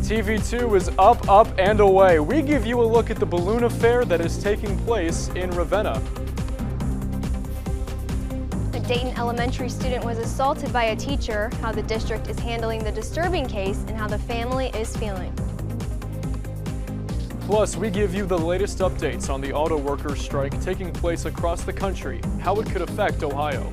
TV2 is up, up, and away. We give you a look at the balloon affair that is taking place in Ravenna. A Dayton elementary student was assaulted by a teacher, how the district is handling the disturbing case, and how the family is feeling. Plus, we give you the latest updates on the auto workers' strike taking place across the country, how it could affect Ohio.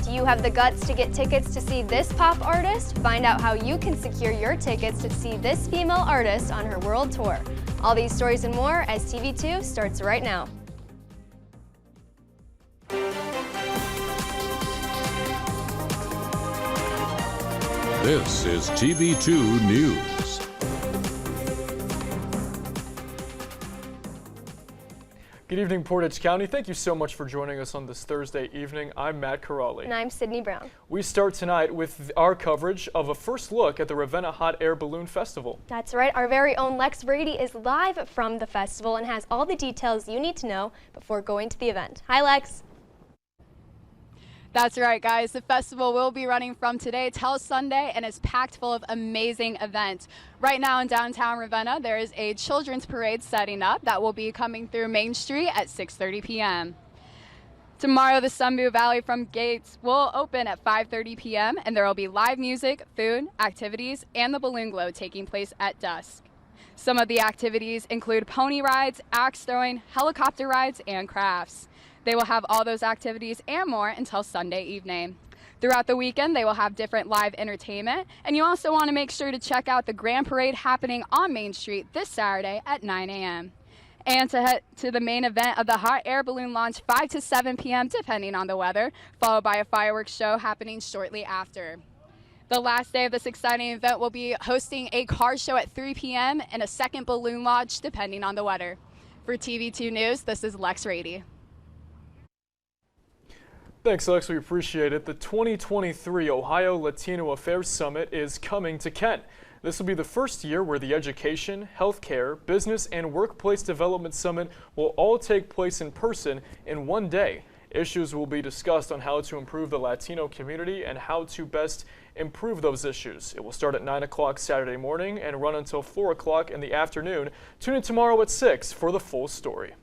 Do you have the guts to get tickets to see this pop artist? Find out how you can secure your tickets to see this female artist on her world tour. All these stories and more as TV2 starts right now. This is TV2 News. Good evening, Portage County. Thank you so much for joining us on this Thursday evening. I'm Matt Corrali. And I'm Sydney Brown. We start tonight with our coverage of a first look at the Ravenna Hot Air Balloon Festival. That's right. Our very own Lex Radde is live from the festival and has all the details you need to know before going to the event. Hi, Lex. That's right, guys. The festival will be running from today till Sunday and is packed full of amazing events. Right now in downtown Ravenna, there is a children's parade setting up that will be coming through Main Street at 6:30 p.m. Tomorrow, the Sunbu Valley from Gates will open at 5:30 p.m. and there will be live music, food, activities, and the balloon glow taking place at dusk. Some of the activities include pony rides, axe throwing, helicopter rides, and crafts. They will have all those activities and more until Sunday evening. Throughout the weekend, they will have different live entertainment, and you also want to make sure to check out the Grand Parade happening on Main Street this Saturday at 9 a.m. And to head to the main event of the hot air balloon launch 5 to 7 p.m. depending on the weather, followed by a fireworks show happening shortly after. The last day of this exciting event will be hosting a car show at 3 p.m. and a second balloon launch depending on the weather. For TV2 News, this is Lex Radde. Thanks, Lex. We appreciate it. The 2023 Ohio Latino Affairs Summit is coming to Kent. This will be the first year where the Education, Healthcare, Business, and Workplace Development Summit will all take place in person in one day. Issues will be discussed on how to improve the Latino community and how to best improve those issues. It will start at 9 o'clock Saturday morning and run until 4 o'clock in the afternoon. Tune in tomorrow at 6 for the full story.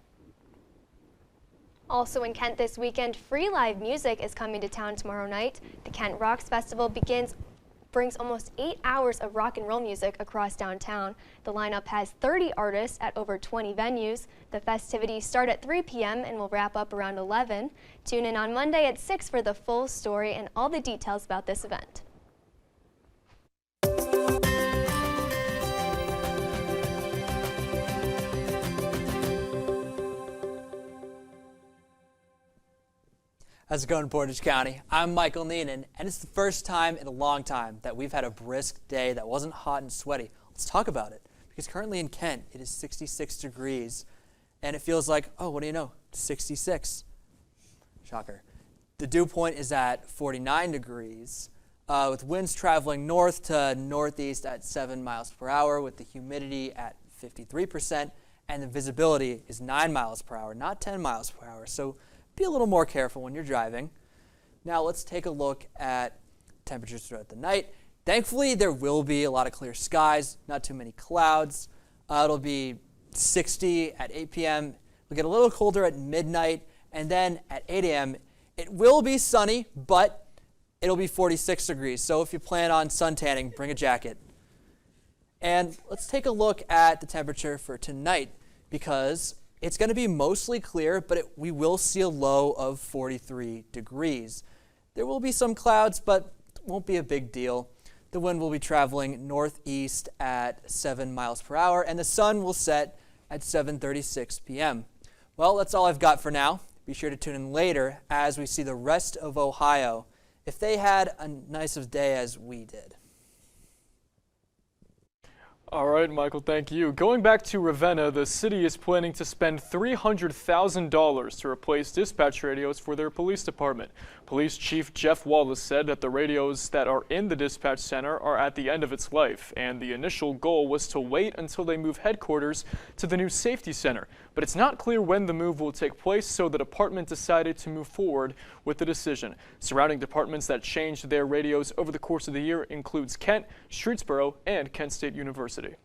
Also in Kent this weekend, free live music is coming to town tomorrow night. The Kent Rocks Festival brings almost 8 hours of rock and roll music across downtown. The lineup has 30 artists at over 20 venues. The festivities start at 3 p.m. and will wrap up around 11. Tune in on Monday at 6 for the full story and all the details about this event. How's it going, Portage County? I'm Michael Neenan, and it's the first time in a long time that we've had a brisk day that wasn't hot and sweaty. Let's talk about it, because currently in Kent, it is 66 degrees, and it feels like, oh, what do you know, 66. Shocker. The dew point is at 49 degrees, with winds traveling north to northeast at 7 miles per hour, with the humidity at 53%, and the visibility is 9 miles per hour, not 10 miles per hour. So be a little more careful when you're driving. Now let's take a look at temperatures throughout the night. Thankfully, there will be a lot of clear skies, not too many clouds. It'll be 60 at 8 p.m. We'll get a little colder at midnight, and then at 8 a.m. it will be sunny, but it'll be 46 degrees. So if you plan on sun tanning, bring a jacket. And let's take a look at the temperature for tonight, because it's going to be mostly clear, but we will see a low of 43 degrees. There will be some clouds, but it won't be a big deal. The wind will be traveling northeast at 7 miles per hour, and the sun will set at 7:36 p.m. Well, that's all I've got for now. Be sure to tune in later as we see the rest of Ohio, if they had a nice day as we did. All right, Michael, thank you. Going back to Ravenna, the city is planning to spend $300,000 to replace dispatch radios for their police department. Police Chief Jeff Wallace said that the radios that are in the dispatch center are at the end of its life, and the initial goal was to wait until they move headquarters to the new safety center. But it's not clear when the move will take place, so the department decided to move forward with the decision. Surrounding departments that changed their radios over the course of the year includes Kent, Streetsboro, and Kent State University.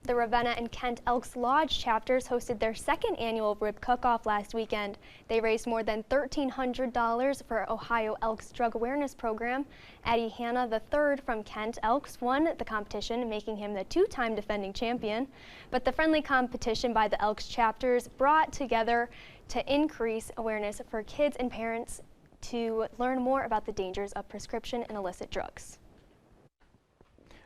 The Ravenna and Kent Elks Lodge chapters hosted their second annual rib cook-off last weekend. They raised more than $1,300 for Ohio Elks Drug Awareness Program. Eddie Hanna III from Kent Elks won the competition, making him the two-time defending champion. But the friendly competition by the Elks chapters brought together to increase awareness for kids and parents to learn more about the dangers of prescription and illicit drugs.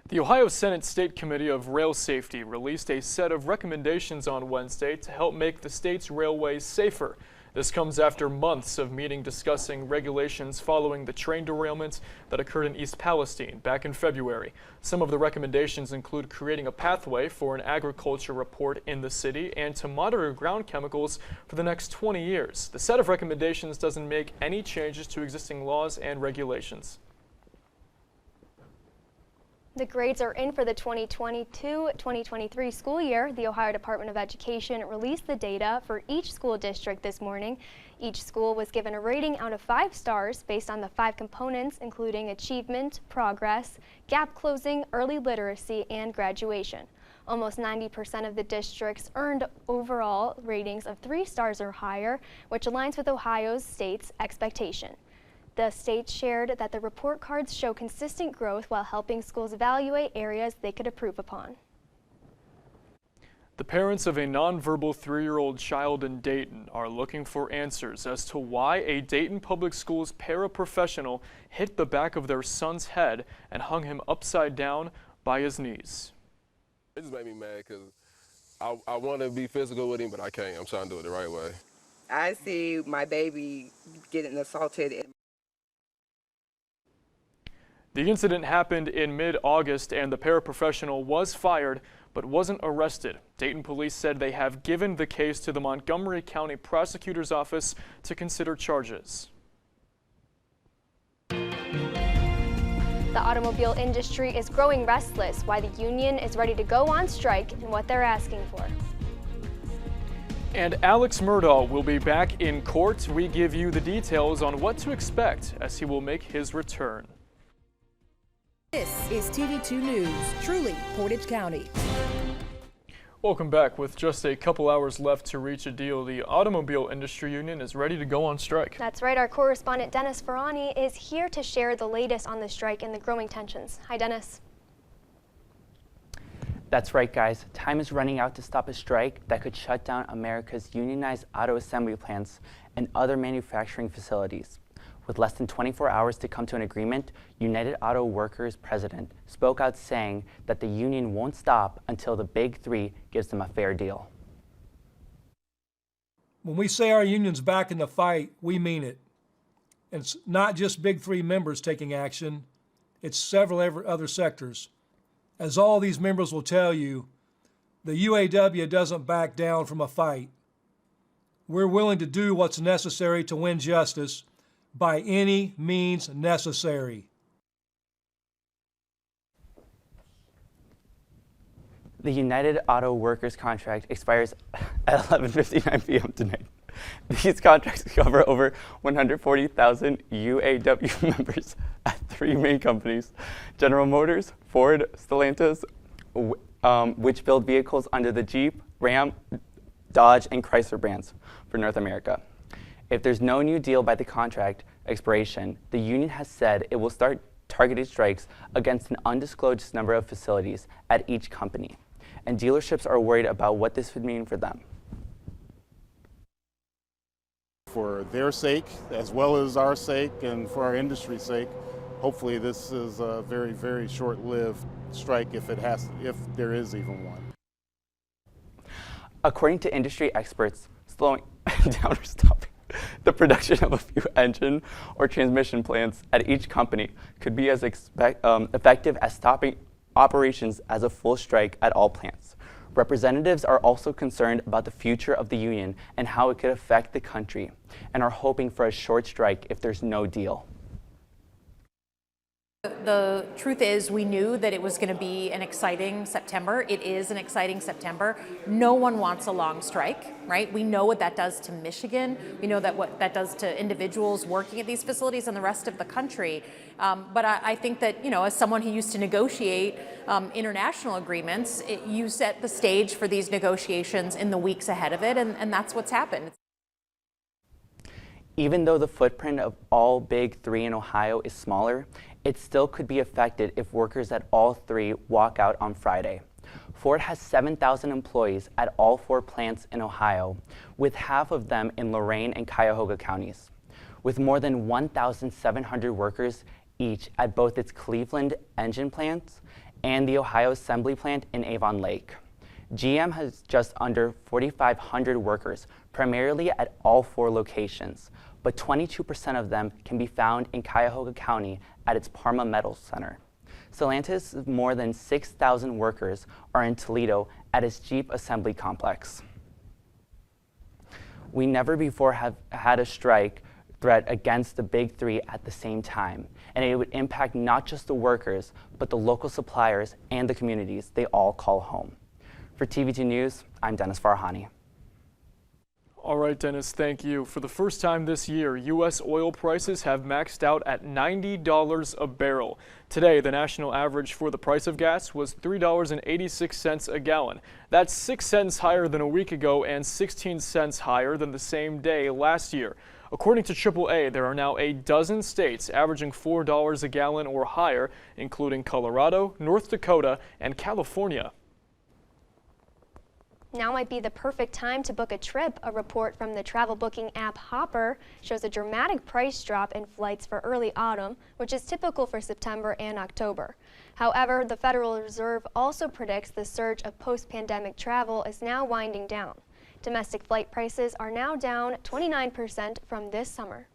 The Ohio Senate State Committee of Rail Safety released a set of recommendations on Wednesday to help make the state's railways safer. This comes after months of meeting discussing regulations following the train derailment that occurred in East Palestine back in February. Some of the recommendations include creating a pathway for an agriculture report in the city and to monitor ground chemicals for the next 20 years. The set of recommendations doesn't make any changes to existing laws and regulations. The grades are in for the 2022-2023 school year. The Ohio Department of Education released the data for each school district this morning. Each school was given a rating out of 5 stars based on the 5 components, including achievement, progress, gap closing, early literacy, and graduation. Almost 90% of the districts earned overall ratings of 3 stars or higher, which aligns with Ohio State's expectation. The state shared that the report cards show consistent growth while helping schools evaluate areas they could improve upon. The parents of a nonverbal 3-year-old child in Dayton are looking for answers as to why a Dayton Public Schools paraprofessional hit the back of their son's head and hung him upside down by his knees. It just made me mad because I want to be physical with him, but I can't. I'm trying to do it the right way. I see my baby getting assaulted. The incident happened in mid-August and the paraprofessional was fired but wasn't arrested. Dayton police said they have given the case to the Montgomery County Prosecutor's Office to consider charges. The automobile industry is growing restless, why the union is ready to go on strike and what they're asking for. And Alex Murdaugh will be back in court. We give you the details on what to expect as he will make his return. This is TV2 News, truly Portage County. Welcome back. With just a couple hours left to reach a deal, the automobile industry union is ready to go on strike. That's right. Our correspondent Dennis Farahani is here to share the latest on the strike and the growing tensions. Hi, Dennis. That's right, guys. Time is running out to stop a strike that could shut down America's unionized auto assembly plants and other manufacturing facilities. With less than 24 hours to come to an agreement, United Auto Workers president spoke out saying that the union won't stop until the Big Three gives them a fair deal. When we say our union's back in the fight, we mean it. And it's not just Big Three members taking action, it's several other sectors. As all these members will tell you, the UAW doesn't back down from a fight. We're willing to do what's necessary to win justice by any means necessary. The United Auto Workers contract expires at 11:59 p.m. tonight. These contracts cover over 140,000 UAW members at 3 main companies: General Motors, Ford, Stellantis, which build vehicles under the Jeep, Ram, Dodge, and Chrysler brands for North America. If there's no new deal by the contract expiration, the union has said it will start targeted strikes against an undisclosed number of facilities at each company, and dealerships are worried about what this would mean for them. For their sake, as well as our sake, and for our industry's sake, hopefully this is a very, very short-lived strike if there is even one. According to industry experts, slowing down or stopping the production of a few engine or transmission plants at each company could be as effective as stopping operations as a full strike at all plants. Representatives are also concerned about the future of the union and how it could affect the country, and are hoping for a short strike if there's no deal. The truth is, we knew that it was going to be an exciting September. It is an exciting September. No one wants a long strike, right? We know what that does to Michigan. We know that what that does to individuals working at these facilities and the rest of the country. But I think that, you know, as someone who used to negotiate international agreements, you set the stage for these negotiations in the weeks ahead of it, and that's what's happened. Even though the footprint of all big three in Ohio is smaller, it still could be affected if workers at all three walk out on Friday. Ford has 7,000 employees at all 4 plants in Ohio, with half of them in Lorain and Cuyahoga counties, with more than 1,700 workers each at both its Cleveland engine plants and the Ohio Assembly plant in Avon Lake. GM has just under 4,500 workers, primarily at all 4 locations, but 22% of them can be found in Cuyahoga County at its Parma Metals Center. Stellantis' more than 6,000 workers are in Toledo at its Jeep assembly complex. We never before have had a strike threat against the big three at the same time, and it would impact not just the workers, but the local suppliers and the communities they all call home. For TV2 News, I'm Dennis Farahani. All right, Dennis, thank you. For the first time this year, U.S. oil prices have maxed out at $90 a barrel. Today, the national average for the price of gas was $3.86 a gallon. That's 6 cents higher than a week ago and 16 cents higher than the same day last year. According to AAA, there are now a dozen states averaging $4 a gallon or higher, including Colorado, North Dakota, and California. Now might be the perfect time to book a trip. A report from the travel booking app Hopper shows a dramatic price drop in flights for early autumn, which is typical for September and October. However, the Federal Reserve also predicts the surge of post-pandemic travel is now winding down. Domestic flight prices are now down 29% from this summer.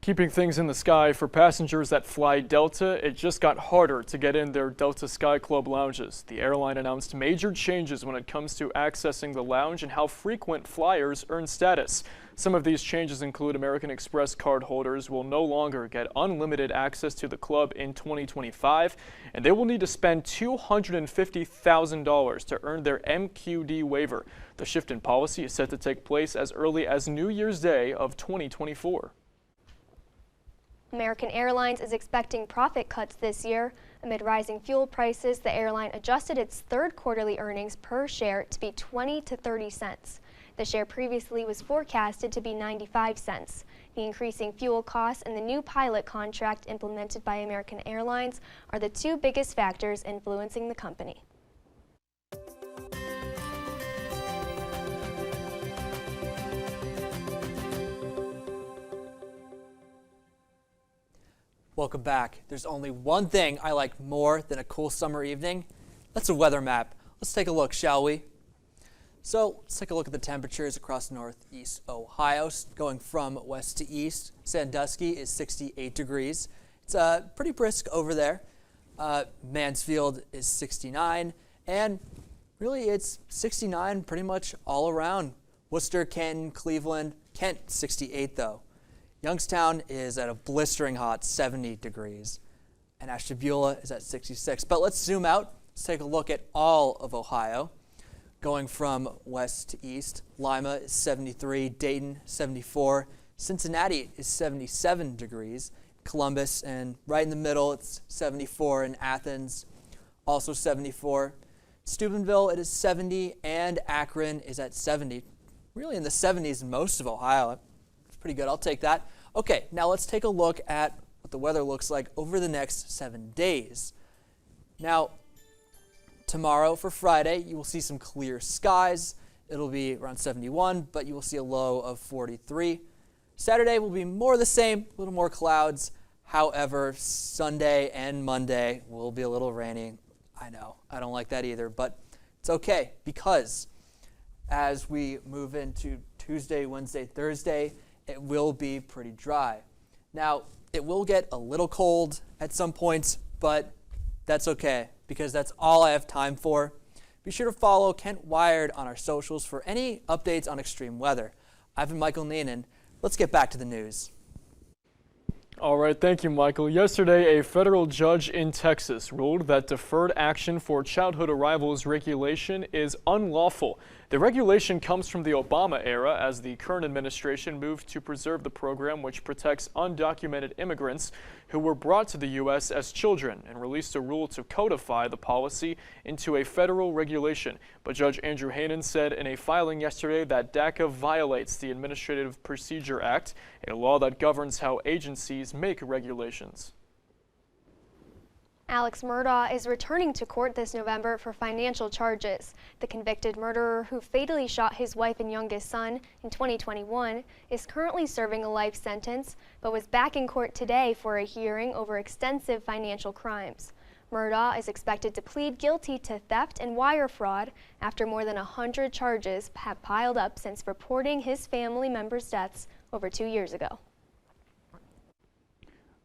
Keeping things in the sky for passengers that fly Delta, it just got harder to get in their Delta Sky Club lounges. The airline announced major changes when it comes to accessing the lounge and how frequent flyers earn status. Some of these changes include American Express card holders will no longer get unlimited access to the club in 2025, and they will need to spend $250,000 to earn their MQD waiver. The shift in policy is set to take place as early as New Year's Day of 2024. American Airlines is expecting profit cuts this year. Amid rising fuel prices, the airline adjusted its third quarterly earnings per share to be 20 to 30 cents. The share previously was forecasted to be 95 cents. The increasing fuel costs and the new pilot contract implemented by American Airlines are the 2 biggest factors influencing the company. Welcome back. There's only one thing I like more than a cool summer evening. That's a weather map. Let's take a look, shall we? So let's take a look at the temperatures across northeast Ohio, going from west to east. Sandusky is 68 degrees. It's pretty brisk over there. Mansfield is 69, and really it's 69 pretty much all around. Worcester, Canton, Cleveland, Kent 68 though. Youngstown is at a blistering hot 70 degrees, and Ashtabula is at 66. But let's zoom out. Let's take a look at all of Ohio. Going from west to east, Lima is 73, Dayton 74, Cincinnati is 77 degrees, Columbus, and right in the middle it's 74, and Athens also 74. Steubenville, it is 70, and Akron is at 70. Really in the 70s in most of Ohio. Pretty good, I'll take that. Okay, now let's take a look at what the weather looks like over the next 7 days. Now, tomorrow for Friday, you will see some clear skies. It'll be around 71, but you will see a low of 43. Saturday will be more the same, a little more clouds. However, Sunday and Monday will be a little rainy. I know, I don't like that either, but it's okay because as we move into Tuesday, Wednesday, Thursday, it will be pretty dry. Now, it will get a little cold at some points, but that's okay, because that's all I have time for. Be sure to follow Kent Wired on our socials for any updates on extreme weather. I've been Michael Neenan. Let's get back to the news. All right, thank you, Michael. Yesterday, a federal judge in Texas ruled that deferred action for childhood arrivals regulation is unlawful. The regulation comes from the Obama era as the current administration moved to preserve the program which protects undocumented immigrants who were brought to the U.S. as children and released a rule to codify the policy into a federal regulation. But Judge Andrew Hanen said in a filing yesterday that DACA violates the Administrative Procedure Act, a law that governs how agencies make regulations. Alex Murdaugh is returning to court this November for financial charges. The convicted murderer who fatally shot his wife and youngest son in 2021 is currently serving a life sentence, but was back in court today for a hearing over extensive financial crimes. Murdaugh is expected to plead guilty to theft and wire fraud after more than 100 charges have piled up since reporting his family members' deaths over 2 years ago.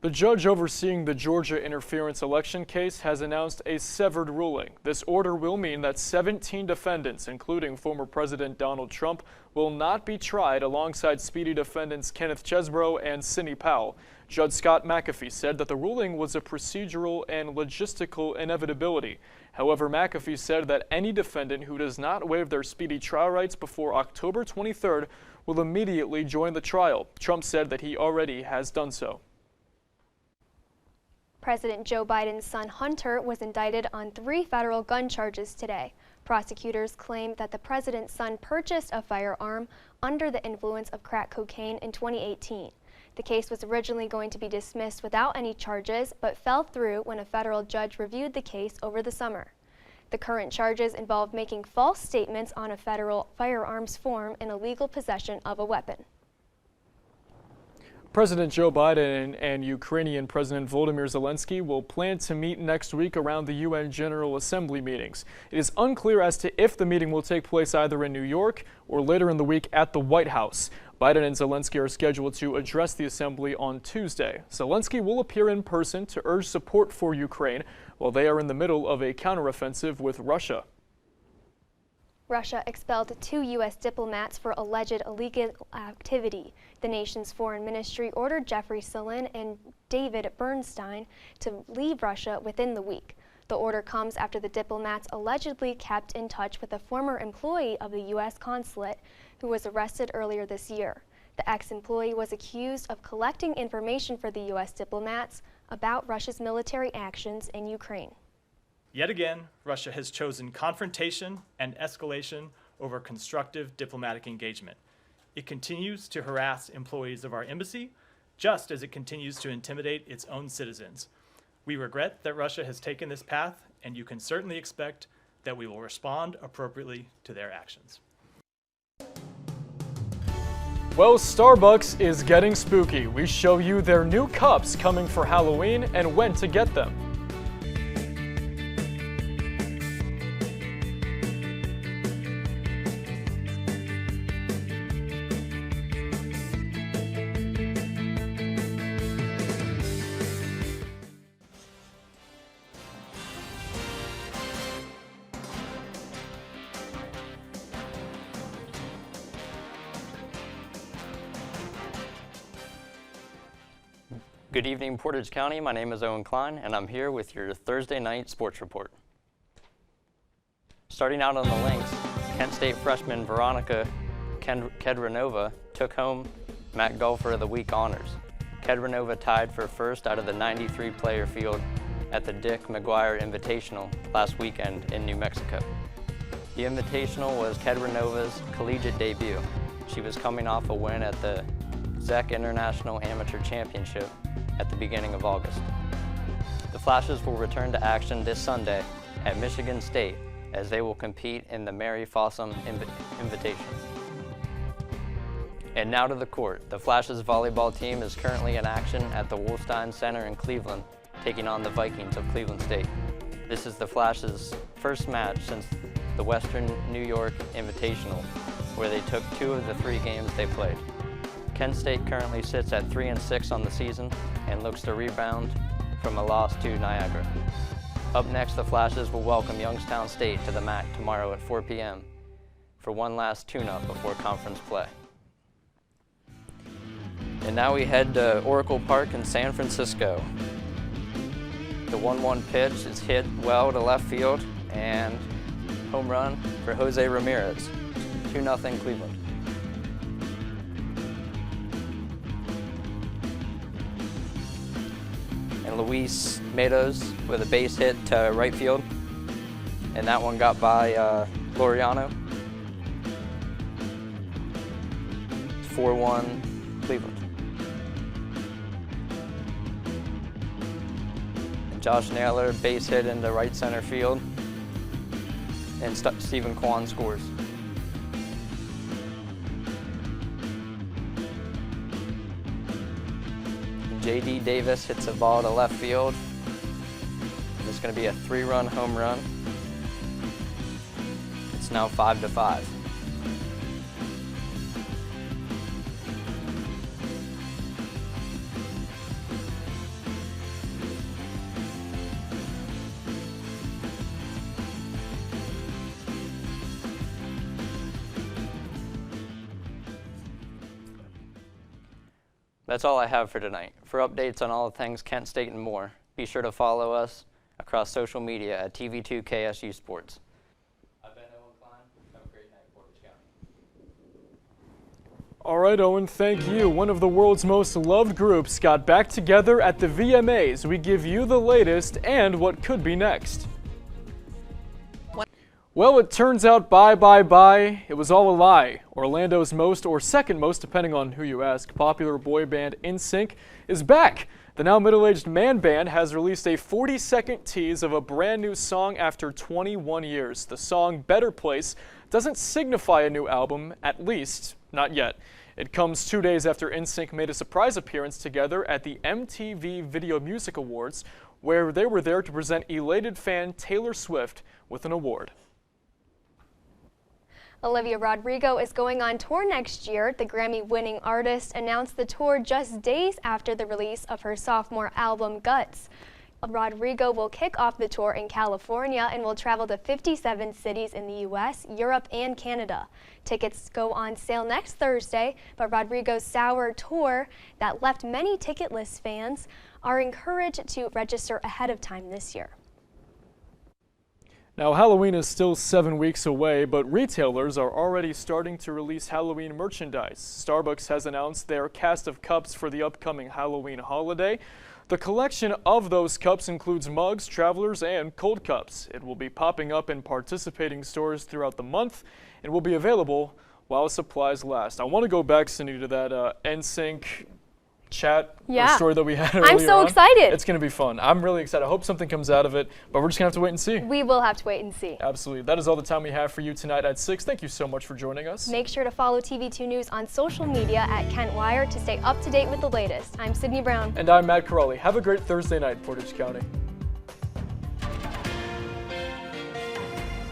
The judge overseeing the Georgia interference election case has announced a severed ruling. This order will mean that 17 defendants, including former President Donald Trump, will not be tried alongside speedy defendants Kenneth Chesbrough and Sidney Powell. Judge Scott McAfee said that the ruling was a procedural and logistical inevitability. However, McAfee said that any defendant who does not waive their speedy trial rights before October 23rd will immediately join the trial. Trump said that he already has done so. President Joe Biden's son Hunter was indicted on 3 federal gun charges today. Prosecutors claimed that the president's son purchased a firearm under the influence of crack cocaine in 2018. The case was originally going to be dismissed without any charges, but fell through when a federal judge reviewed the case over the summer. The current charges involve making false statements on a federal firearms form and illegal possession of a weapon. President Joe Biden and Ukrainian President Volodymyr Zelensky will plan to meet next week around the UN General Assembly meetings. It is unclear as to if the meeting will take place either in New York or later in the week at the White House. Biden and Zelensky are scheduled to address the assembly on Tuesday. Zelensky will appear in person to urge support for Ukraine while they are in the middle of a counteroffensive with Russia. Russia expelled 2 U.S. diplomats for alleged illegal activity. The nation's foreign ministry ordered Jeffrey Sulin and David Bernstein to leave Russia within the week. The order comes after the diplomats allegedly kept in touch with a former employee of the U.S. consulate who was arrested earlier this year. The ex-employee was accused of collecting information for the U.S. diplomats about Russia's military actions in Ukraine. Yet again, Russia has chosen confrontation and escalation over constructive diplomatic engagement. It continues to harass employees of our embassy, just as it continues to intimidate its own citizens. We regret that Russia has taken this path, and you can certainly expect that we will respond appropriately to their actions. Well, Starbucks is getting spooky. We show you their new cups coming for Halloween and when to get them. Good evening, Portage County. My name is Owen Klein, and I'm here with your Thursday night sports report. Starting out on the links, Kent State freshman Veronica Kedranova took home MAC Golfer of the Week honors. Kedranova tied for first out of the 93-player field at the Dick McGuire Invitational last weekend in New Mexico. The Invitational was Kedranova's collegiate debut. She was coming off a win at the ZEC International Amateur Championship at the beginning of August. The Flashes will return to action this Sunday at Michigan State as they will compete in the Mary Fossum Invitation. And now to the court. The Flashes volleyball team is currently in action at the Wolstein Center in Cleveland, taking on the Vikings of Cleveland State. This is the Flashes' first match since the Western New York Invitational, where they took 2 of the 3 games they played. Kent State currently sits at 3-6 on the season and looks to rebound from a loss to Niagara. Up next, the Flashes will welcome Youngstown State to the MAC tomorrow at 4 p.m. for one last tune-up before conference play. And now we head to Oracle Park in San Francisco. The 1-1 pitch is hit well to left field and home run for Jose Ramirez. 2-0 Cleveland. And Luis Meadows with a base hit to right field. And that one got by Laureano. 4-1 Cleveland. And Josh Naylor base hit into right center field. And Stephen Kwan scores. J.D. Davis hits a ball to left field. And it's going to be a 3-run home run. It's now 5-5. That's all I have for tonight. For updates on all things Kent State and more, be sure to follow us across social media at TV2 KSU Sports. I've been Owen Klein. Have a great night, Portage County. All right, Owen, thank you. One of the world's most loved groups got back together at the VMAs. We give you the latest and what could be next. Well, it turns out bye. It was all a lie. Orlando's most, or second most, depending on who you ask, popular boy band NSYNC is back. The now middle-aged man band has released a 40-second tease of a brand new song after 21 years. The song Better Place doesn't signify a new album, at least not yet. It comes 2 days after NSYNC made a surprise appearance together at the MTV Video Music Awards, where they were there to present elated fan Taylor Swift with an award. Olivia Rodrigo is going on tour next year. The Grammy-winning artist announced the tour just days after the release of her sophomore album, Guts. Rodrigo will kick off the tour in California and will travel to 57 cities in the U.S., Europe, and Canada. Tickets go on sale next Thursday, but Rodrigo's Sour tour that left many ticketless fans are encouraged to register ahead of time this year. Now, Halloween is still 7 weeks away, but retailers are already starting to release Halloween merchandise. Starbucks has announced their cast of cups for the upcoming Halloween holiday. The collection of those cups includes mugs, travelers, and cold cups. It will be popping up in participating stores throughout the month and will be available while supplies last. I want to go back, Cindy, to that NSYNC chat or story that we had earlier. I'm so excited. It's going to be fun. I'm really excited. I hope something comes out of it, but we're just going to have to wait and see. We will have to wait and see. Absolutely. That is all the time we have for you tonight at 6. Thank you so much for joining us. Make sure to follow TV2 News on social media at Kent Wire to stay up to date with the latest. I'm Sydney Brown. And I'm Matt Corrali. Have a great Thursday night, Portage County.